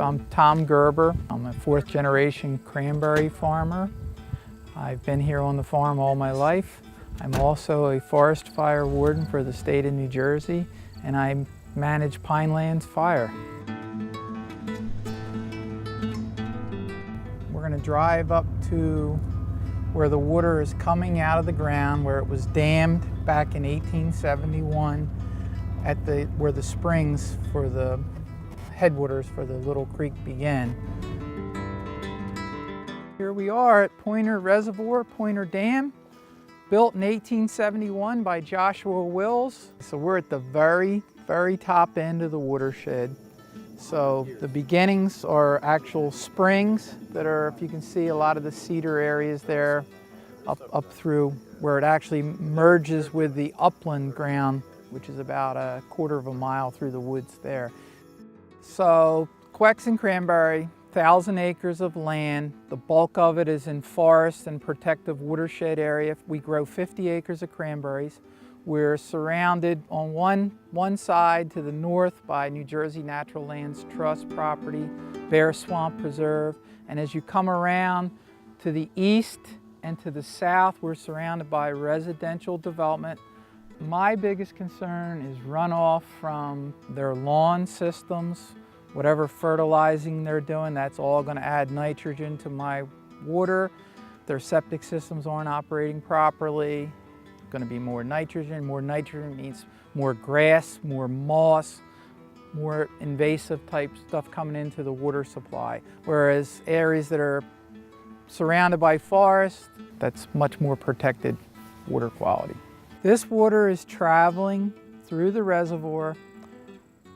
I'm Tom Gerber. I'm a fourth generation cranberry farmer. I've been here on the farm all my life. I'm also a forest fire warden for the state of New Jersey, and I manage Pinelands Fire. We're going to drive up to where the water is coming out of the ground, where it was dammed back in 1871 at where the springs for the headwaters for the little creek began. Here we are at Pointer Reservoir, Pointer Dam, built in 1871 by Joshua Wills. So we're at the very, very top end of the watershed. So the beginnings are actual springs that are, if you can see, a lot of the cedar areas there up through where it actually merges with the upland ground, which is about a quarter of a mile through the woods there. So Quex and Cranberry, 1,000 acres of land. The bulk of it is in forest and protective watershed area. We grow 50 acres of cranberries. We're surrounded on one side to the north by New Jersey Natural Lands Trust property, Bear Swamp Preserve. And as you come around to the east and to the south, we're surrounded by residential development. My biggest concern is runoff from their lawn systems. Whatever fertilizing they're doing, that's all going to add nitrogen to my water. Their septic systems aren't operating properly. Going to be more nitrogen. More nitrogen means more grass, more moss, more invasive type stuff coming into the water supply. Whereas areas that are surrounded by forest, that's much more protected water quality. This water is traveling through the reservoir,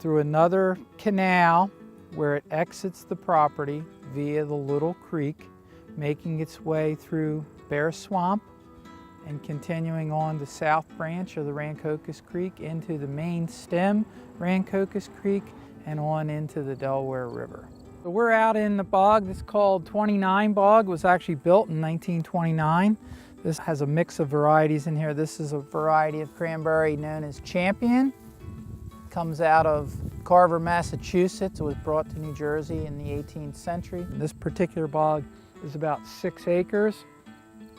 through another canal where it exits the property via the little creek, making its way through Bear Swamp and continuing on the south branch of the Rancocas Creek into the main stem, Rancocas Creek, and on into the Delaware River. So we're out in the bog that's called 29 Bog. It was actually built in 1929. This has a mix of varieties in here. This is a variety of cranberry known as Champion. Comes out of Carver, Massachusetts. It was brought to New Jersey in the 18th century. This particular bog is about 6 acres.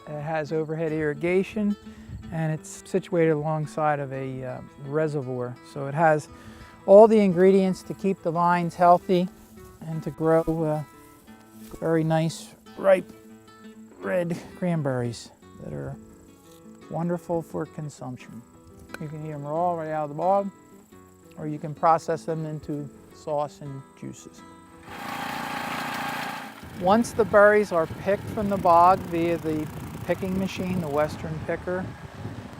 It has overhead irrigation, and it's situated alongside of a reservoir. So it has all the ingredients to keep the vines healthy and to grow very nice, ripe, red cranberries that are wonderful for consumption. You can eat them raw right out of the bog, or you can process them into sauce and juices. Once the berries are picked from the bog via the picking machine, the Western picker,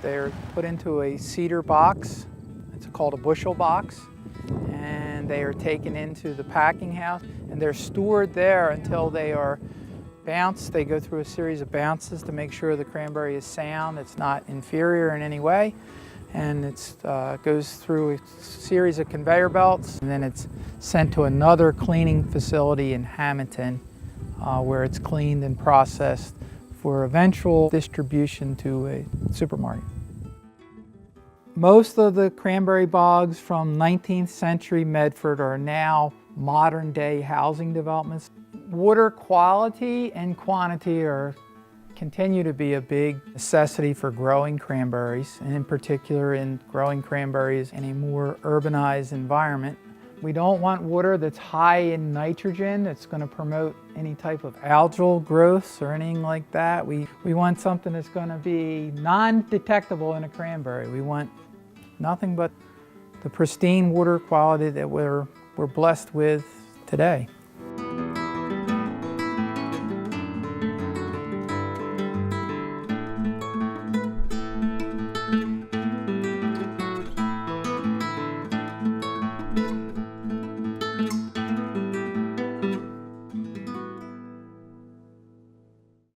they're put into a cedar box. It's called a bushel box. And they are taken into the packing house, and they're stored there until they are bounced. They go through a series of bounces to make sure the cranberry is sound, it's not inferior in any way. And it goes through a series of conveyor belts, and then it's sent to another cleaning facility in Hamilton where it's cleaned and processed for eventual distribution to a supermarket. Most of the cranberry bogs from 19th century Medford are now modern day housing developments. Water quality and quantity continue to be a big necessity for growing cranberries, and in particular in growing cranberries in a more urbanized environment. We don't want water that's high in nitrogen that's going to promote any type of algal growths or anything like that. We want something that's going to be non-detectable in a cranberry. We want nothing but the pristine water quality that we're blessed with today.